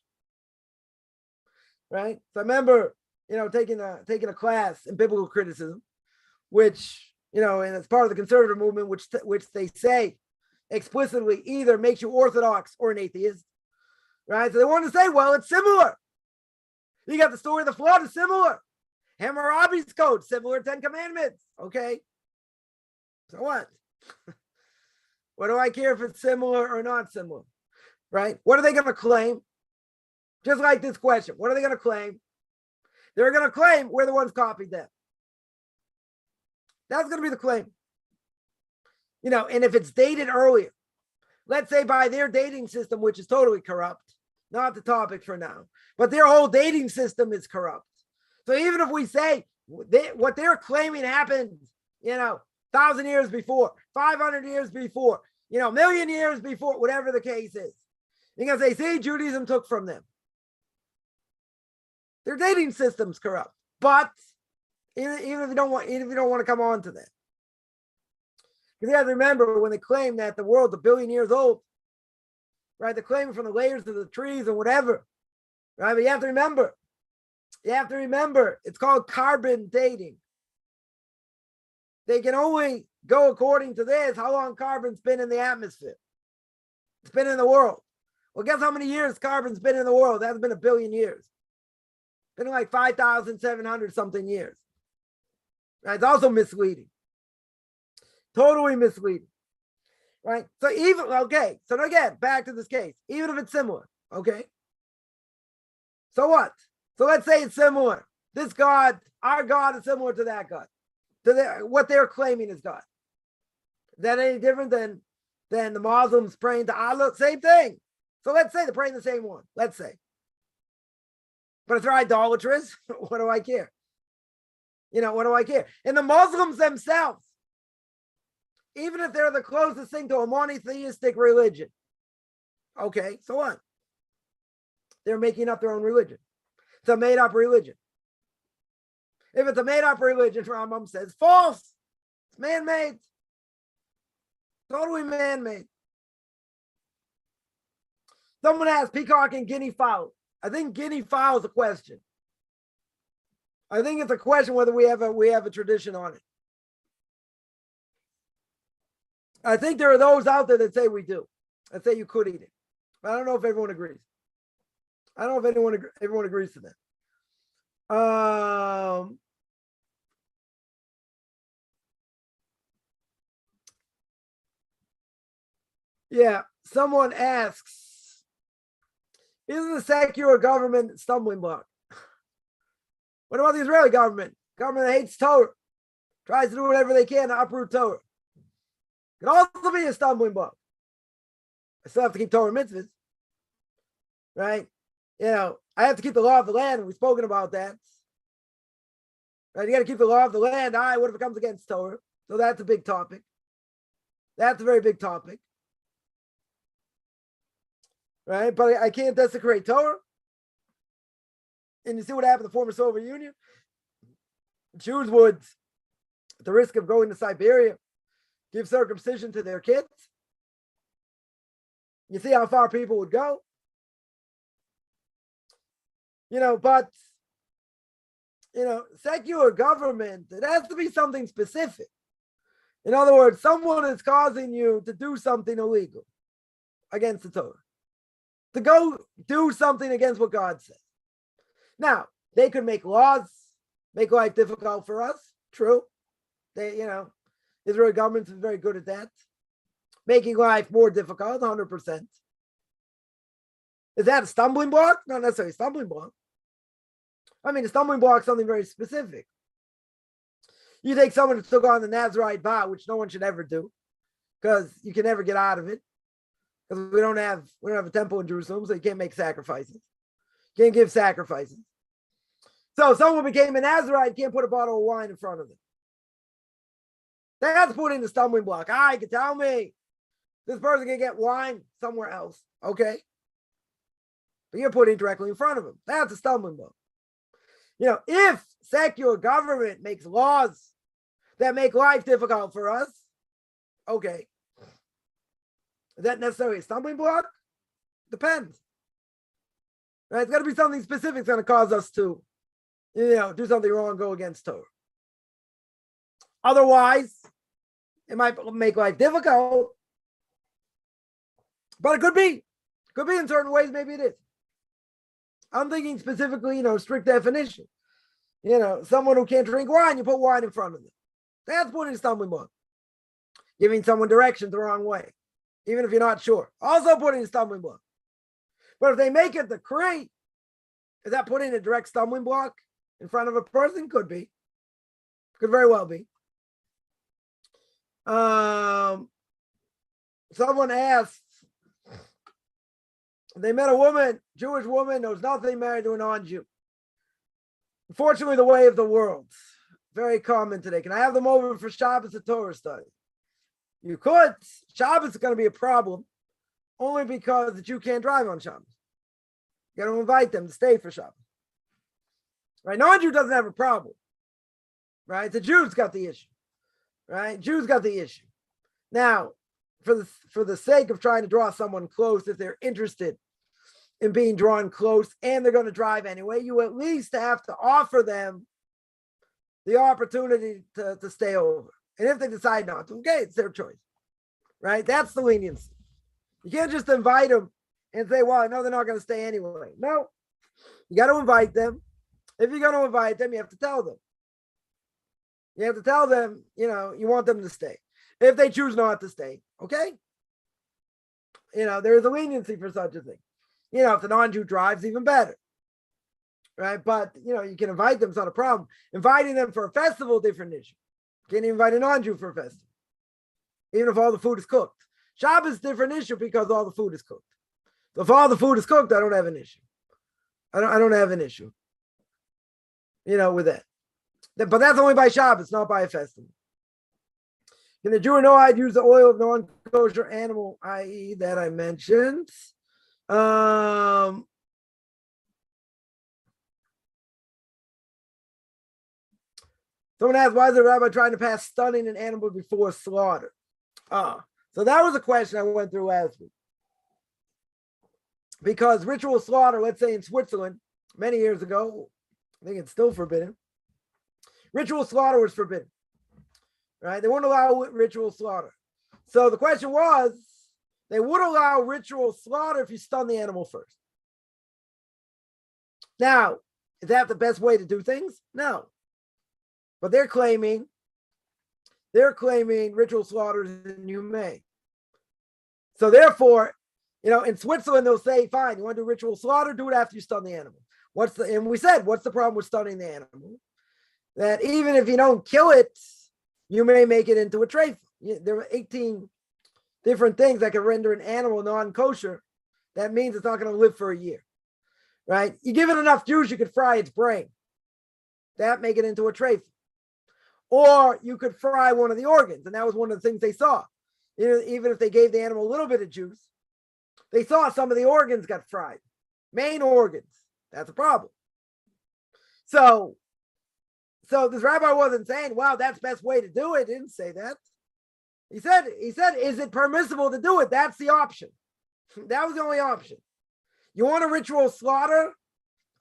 Right? So I remember, taking a class in biblical criticism, which, and it's part of the conservative movement, which they say explicitly either makes you Orthodox or an atheist. Right? So they want to say, well, it's similar. You got the story of the flood is similar. Hammurabi's code, similar 10 commandments. Okay. So what? What do I care if it's similar or not similar? Right? What are they going to claim? Just like this question. What are they going to claim? They're going to claim we're the ones copied them. That's going to be the claim. And if it's dated earlier, let's say by their dating system, which is totally corrupt, not the topic for now, but their whole dating system is corrupt. So even if we say what they're claiming happened, 1,000 years before, 500 years before, a million years before, whatever the case is, you're going to say, see, Judaism took from them. Their dating system's corrupt. But even if you don't want to come on to that. Because you have to remember when they claim that the world's 1 billion years old, right? They're claiming from the layers of the trees and whatever. Right? But you have to remember, it's called carbon dating. They can only go according to this, how long carbon's been in the atmosphere. It's been in the world. Well, guess how many years carbon's been in the world? That's been 1 billion years. Been like 5,700 something years. Right? It's also misleading. Totally misleading. Right? So so again, back to this case. Even if it's similar, okay? So what? So let's say it's similar. This God, our God, is similar to that God. What they're claiming is God. Is that any different than the Muslims praying to Allah? Same thing. So let's say they're praying the same one. Let's say. But if they're idolatrous, what do I care? What do I care? And the Muslims themselves, even if they're the closest thing to a monotheistic religion, okay, so what? They're making up their own religion. It's a made-up religion. If it's a made-up religion, Rambam says, false. It's man-made. Totally man-made. Someone asked peacock and guinea fowl. I think guinea fowl is a question. I think it's a question whether we have a tradition on it. I think there are those out there that say we do. That say you could eat it. But I don't know if everyone agrees. I don't know if everyone agrees to that. Yeah, someone asks, isn't the secular government a stumbling block? What about the Israeli government? Government that hates Torah, tries to do whatever they can to uproot Torah. It could also be a stumbling block. I still have to keep Torah mitzvahs, right? I have to keep the law of the land, and we've spoken about that. Right? You got to keep the law of the land. What if it comes against Torah? So that's a big topic. That's a very big topic. Right? But I can't desecrate Torah. And you see what happened in the former Soviet Union? Jews would, at the risk of going to Siberia, give circumcision to their kids. You see how far people would go? But secular government, it has to be something specific. In other words, someone is causing you to do something illegal against the Torah, to go do something against what God says. Now, they could make laws, make life difficult for us. True. Israeli government is very good at that. Making life more difficult, 100%. Is that a stumbling block? Not necessarily a stumbling block. I mean, a stumbling block is something very specific. You take someone who took on the Nazarite vow, which no one should ever do, because you can never get out of it. Because we don't have a temple in Jerusalem, so you can't make sacrifices. You can't give sacrifices. So if someone became a Nazarite, you can't put a bottle of wine in front of them. That's putting the stumbling block. You can tell me this person can get wine somewhere else. Okay. But you're putting it directly in front of them. That's a stumbling block. If secular government makes laws that make life difficult for us, okay. Is that necessarily a stumbling block? Depends. Right? It's got to be something specific that's going to cause us to, do something wrong, go against Torah. Otherwise, it might make life difficult. But it could be. Could be in certain ways, maybe it is. I'm thinking specifically, strict definition. Someone who can't drink wine, you put wine in front of them. That's putting a stumbling block. Giving someone directions the wrong way, even if you're not sure. Also putting a stumbling block. But if they make it decree, is that putting a direct stumbling block in front of a person? Could be. Could very well be. Someone asked, they met a woman, Jewish woman, knows nothing, married to a non-Jew. Unfortunately, the way of the world. Very common today. Can I have them over for Shabbos and Torah study? You could. Shabbos is going to be a problem only because the Jew can't drive on Shabbos. You got to invite them to stay for Shabbos. Right? Non-Jew doesn't have a problem. Right? The Jews got the issue. Right? Jews got the issue. Now, for the sake of trying to draw someone close, if they're interested in being drawn close and they're going to drive anyway, you at least have to offer them the opportunity to stay over. And if they decide not to, okay, it's their choice. Right? That's the leniency. You can't just invite them and say, well, I know they're not going to stay anyway. No. You got to invite them. If you're going to invite them, you have to tell them. You have to tell them, you want them to stay. If they choose not to stay, okay? There is a leniency for such a thing. If the non-Jew drives, even better. Right? But, you can invite them, it's not a problem. Inviting them for a festival, different issue. You can't even invite a non-Jew for a festival. Even if all the food is cooked. Shabbos is a different issue because all the food is cooked. So if all the food is cooked, I don't have an issue. I don't have an issue. With that. But that's only by Shabbos, not by a festival. Can the Jew or Noahide use the oil of non-kosher animal, i.e. that I mentioned? Someone asked, why is the rabbi trying to pass stunning an animal before slaughter? So that was a question I went through last week. Because ritual slaughter, let's say in Switzerland, many years ago, I think it's still forbidden. Ritual slaughter was forbidden. Right? They won't allow ritual slaughter. So the question was, They would allow ritual slaughter if you stun the animal first. Now, is that the best way to do things? No. But they're claiming ritual slaughter is inhumane. So therefore, in Switzerland, they'll say, fine, you want to do ritual slaughter, do it after you stun the animal. And we said, what's the problem with stunning the animal? That even if you don't kill it, you may make it into a treifa. There are 18 different things that can render an animal non-kosher. That means it's not going to live for a year, right? You give it enough juice, you could fry its brain. That make it into a treifa. Or you could fry one of the organs, and that was one of the things they saw. Even if they gave the animal a little bit of juice, they saw some of the organs got fried. Main organs. That's a problem. So this rabbi wasn't saying, wow, that's the best way to do it. He didn't say that. He said, is it permissible to do it? That's the option. That was the only option. You want a ritual slaughter?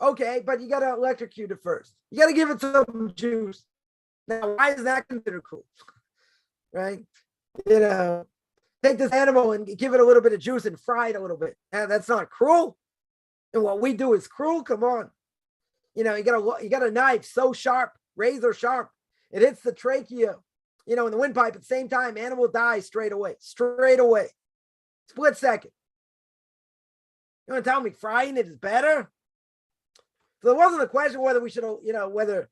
Okay, but you got to electrocute it first. You got to give it some juice. Now, why is that considered cruel? Right? Take this animal and give it a little bit of juice and fry it a little bit. That's not cruel. And what we do is cruel. Come on. You got a knife so sharp, razor sharp. It hits the trachea, in the windpipe at the same time, animal dies straight away. Split second. You want to tell me frying it is better? So it wasn't a question whether we should, whether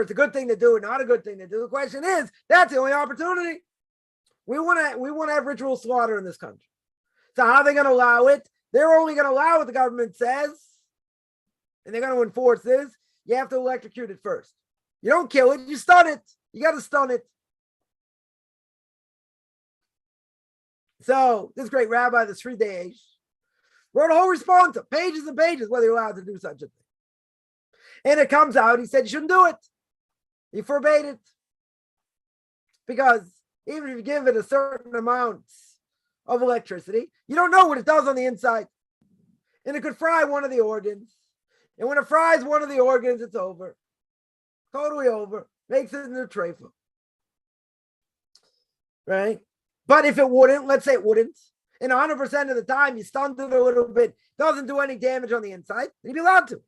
it's a good thing to do or not a good thing to do. The question is, that's the only opportunity. We want to have ritual slaughter in this country. So how are they going to allow it? They're only going to allow what the government says, and they're going to enforce this. You have to electrocute it first. You don't kill it, you stun it. You got to stun it. So this great rabbi, the Sri Desh, wrote a whole response of pages and pages whether you're allowed to do such a thing. And it comes out, he said you shouldn't do it. He forbade it. Because even if you give it a certain amount of electricity, you don't know what it does on the inside. And it could fry one of the organs. And when it fries one of the organs, it's over. Totally over. Makes it into a treifa. Right? But if it wouldn't, let's say it wouldn't, and 100% of the time you stunned it a little bit, doesn't do any damage on the inside, you'd be allowed to.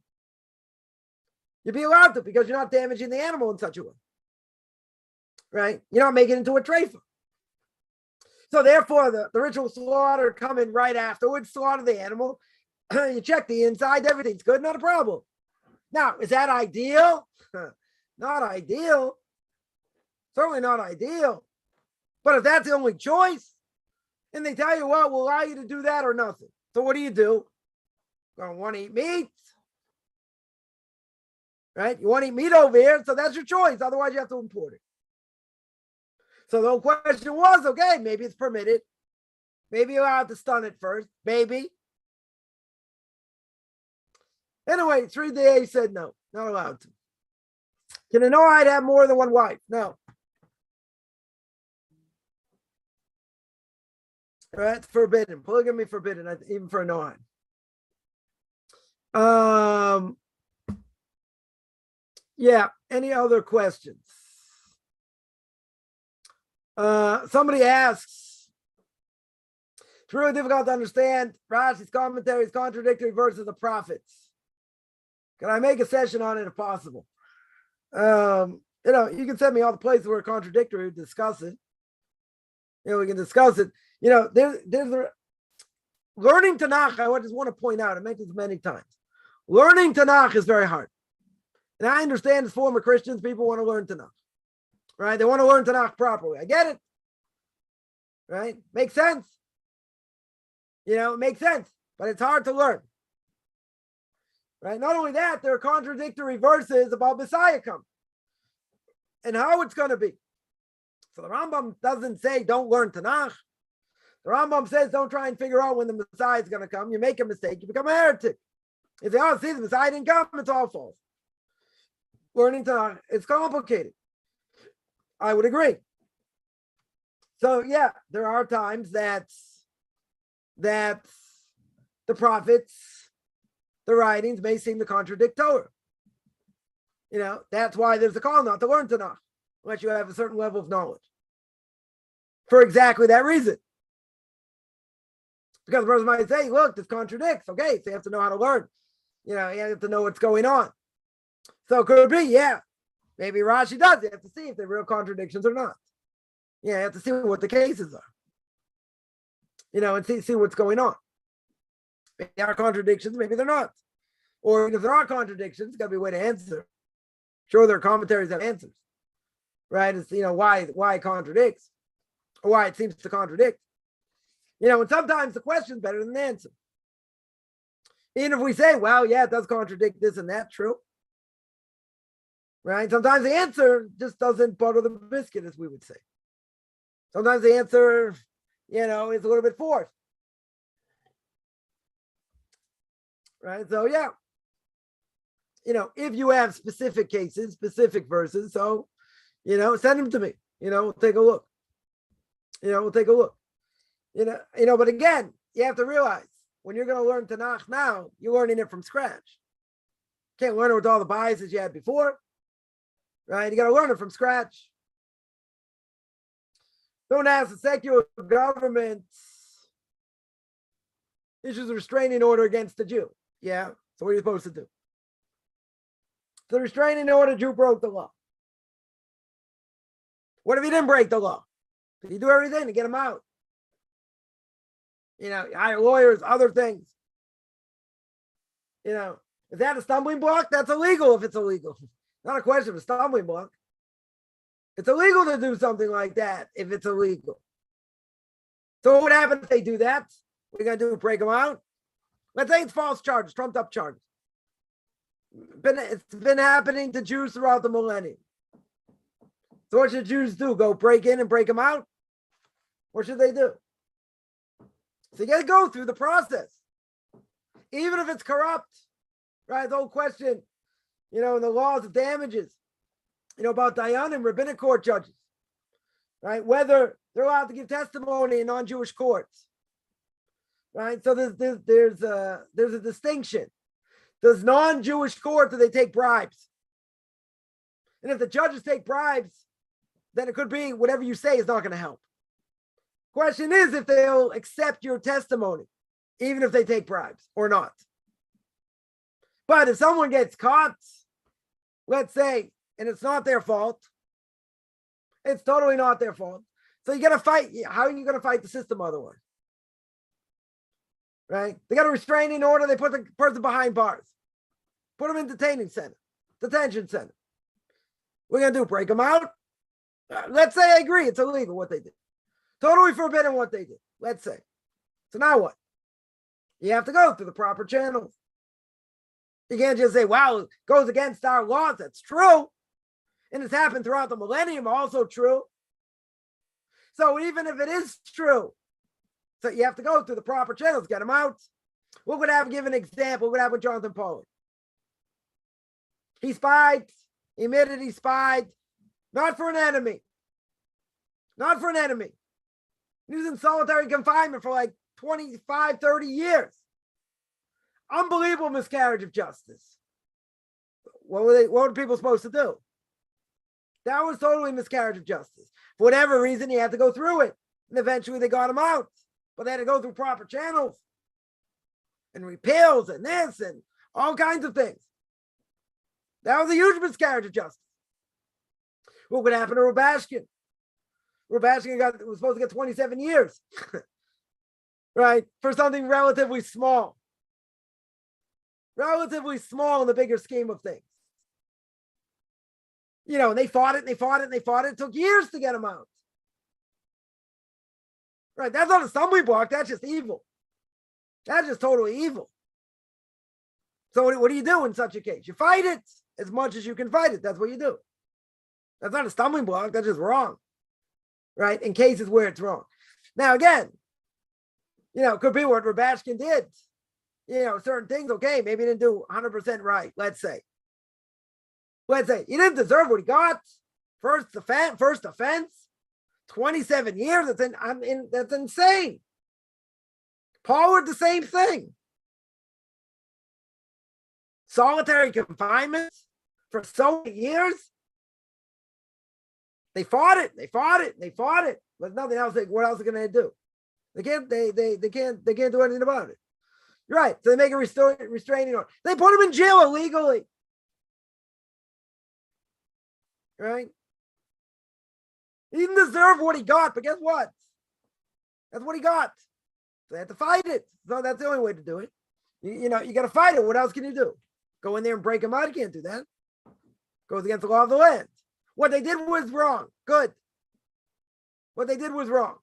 You'd be allowed to because you're not damaging the animal in such a way. Right? You're not making it into a treifa. So therefore, the ritual slaughter come in right afterwards, slaughter the animal. You check the inside, everything's good, not a problem. Now, is that ideal? Not ideal. Certainly not ideal. But if that's the only choice, and they tell you, well, we'll allow you to do that or nothing. So what do? Going to want to eat meat? Right? You want to eat meat over here, so that's your choice. Otherwise, you have to import it. So the whole question was, okay, maybe it's permitted. Maybe you're allowed to stun it first. Maybe. Anyway, 3 days said no, not allowed to. Can a Noahide have more than one wife? No. All right, it's forbidden. Polygamy forbidden, even for a Noahide. Yeah, any other questions? Somebody asks, it's really difficult to understand Rashi's commentaries, contradictory verses of the prophets. Can I make a session on it if possible? You can send me all the places where contradictory, we discuss it. We can discuss it. There's learning Tanakh. I just want to point out, I mentioned this many times. Learning Tanakh is very hard. And I understand as former Christians, people want to learn Tanakh. Right? They want to learn Tanakh properly. I get it. Right? Makes sense. It makes sense. But it's hard to learn. Right? Not only that, there are contradictory verses about Messiah coming. And how it's going to be. So the Rambam doesn't say don't learn Tanakh. The Rambam says don't try and figure out when the Messiah is going to come. You make a mistake, you become a heretic. If you see the Messiah didn't come, it's all false. Learning Tanakh, it's complicated. I would agree. So yeah, there are times that the prophets, the writings may seem to contradict Torah. That's why there's a call not to learn Tanakh unless you have a certain level of knowledge. For exactly that reason. Because the person might say, look, this contradicts. Okay, so you have to know how to learn. You have to know what's going on. So it could be, yeah, maybe Rashi does. You have to see if they're real contradictions or not. You have to see what the cases are. And see what's going on. Maybe there are contradictions, maybe they're not. Or if there are contradictions, it's got to be a way to answer. Sure, there are commentaries that have answers. Right? It's, why it contradicts. Or why it seems to contradict. And sometimes the question's better than the answer. Even if we say, well, yeah, it does contradict this and that, true. Right? Sometimes the answer just doesn't butter the biscuit, as we would say. Sometimes the answer, is a little bit forced. Right? So, yeah. If you have specific cases, specific verses, so, send them to me. We'll take a look. We'll take a look. But again, you have to realize when you're going to learn Tanakh now, you're learning it from scratch. You can't learn it with all the biases you had before, right? You got to learn it from scratch. Don't ask the secular government issues a restraining order against the Jew. Yeah, so what are you supposed to do? The restraining order, Jew broke the law. What if he didn't break the law? You do everything to get him out. Hire lawyers, other things. Is that a stumbling block? That's illegal if it's illegal. Not a question of a stumbling block. It's illegal to do something like that if it's illegal. So what would happen if they do that? What are you going to do? Break them out? Let's say it's false charges, trumped up charges. It's been happening to Jews throughout the millennium. So what should Jews do? Go break in and break them out? What should they do? So you got to go through the process. Even if it's corrupt, right? The whole question, in the laws of damages, about dayanim, rabbinic court judges, right? Whether they're allowed to give testimony in non-Jewish courts, right? So there's a distinction. Does non-Jewish court, do they take bribes? And if the judges take bribes, then it could be whatever you say is not going to help. Question is if they'll accept your testimony, even if they take bribes or not. But if someone gets caught, let's say, and it's not their fault, it's totally not their fault. So you got to fight. How are you going to fight the system otherwise? Right? They got a restraining order. They put the person behind bars. Put them in detention center. We're going to do break them out. Let's say I agree. It's illegal what they did. Totally forbidden what they did. Let's say. So now what? You have to go through the proper channels. You can't just say, wow, it goes against our laws. That's true. And it's happened throughout the millennium, also true. So even if it is true, so you have to go through the proper channels, get them out. We're going to have give an example. We're going to have with Jonathan Pollard. He spied. He admitted he spied. Not for an enemy. Not for an enemy. He was in solitary confinement for like 25, 30 years. Unbelievable miscarriage of justice. What were people supposed to do? That was totally miscarriage of justice. For whatever reason, he had to go through it. And eventually they got him out. But they had to go through proper channels. And repeals and this and all kinds of things. That was a huge miscarriage of justice. What would happen to Rubashkin? Rubashkin was supposed to get 27 years. Right? For something relatively small. Relatively small in the bigger scheme of things. And they fought it. It took years to get him out. Right? That's not a stumbling block. That's just evil. That's just totally evil. So what do you do in such a case? You fight it as much as you can fight it. That's what you do. That's not a stumbling block. That's just wrong. Right? In cases where it's wrong. Now, again, it could be what Rubashkin did. Certain things, okay, maybe he didn't do 100% right, let's say. He didn't deserve what he got. First offense, 27 years, that's insane. Pollard, the same thing. Solitary confinement for so many years. They fought it. There's nothing else. What else are they going to do? They can't do anything about it. You're right. So they make a restraining order. They put him in jail illegally. Right? He didn't deserve what he got, but guess what? That's what he got. So they had to fight it. So that's the only way to do it. You got to fight it. What else can you do? Go in there and break him out? You can't do that. Goes against the law of the land. What they did was wrong. Good. What they did was wrong.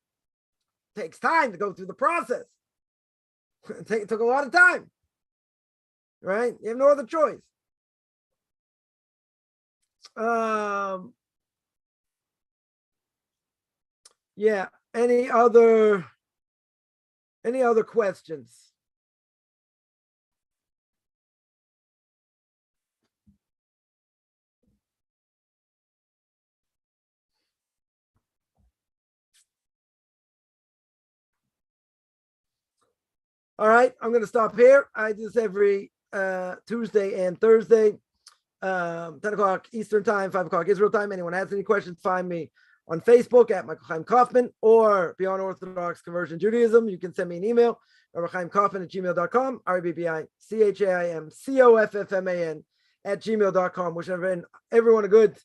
Takes time to go through the process. It took a lot of time. Right? You have no other choice. Yeah. Any other questions? All right, I'm going to stop here. I do this every Tuesday and Thursday, 10 o'clock Eastern time, 5 o'clock Israel time. Anyone has any questions, find me on Facebook at Rabbi Chaim Coffman or Beyond Orthodox Conversion Judaism. You can send me an email, rabbichaimcoffman@gmail.com, RABBICHAIMCOFFMAN @gmail.com. Wishing everyone a good